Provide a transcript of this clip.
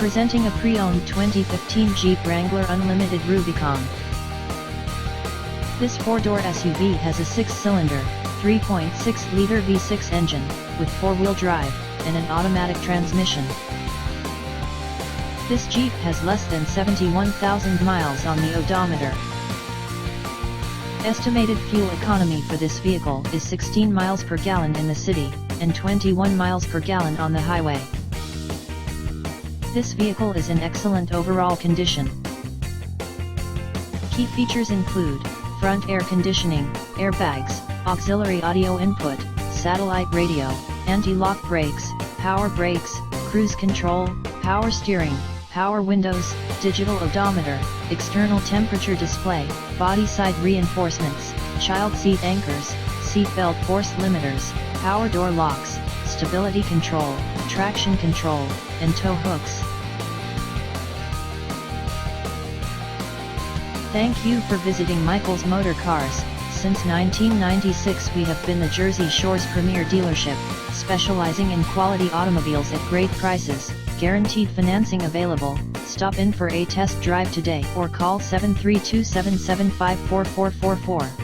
Presenting a pre-owned 2015 Jeep Wrangler Unlimited Rubicon. This 4-door SUV has a 6-cylinder, 3.6-liter V6 engine, with 4-wheel drive, and an automatic transmission. This Jeep has less than 71,000 miles on the odometer. Estimated fuel economy for this vehicle is 16 miles per gallon in the city, and 21 miles per gallon on the highway. This vehicle is in excellent overall condition. Key features include front air conditioning, airbags, auxiliary audio input, satellite radio, anti-lock brakes, power brakes, cruise control, power steering, power windows, digital odometer, external temperature display, body side reinforcements, child seat anchors, seat belt force limiters, power door locks, stability control, traction control, and tow hooks. Thank you for visiting Michael's Motorcars. Since 1996 we have been the Jersey Shore's premier dealership, specializing in quality automobiles at great prices, guaranteed financing available. Stop in for a test drive today or call 732-775-4444.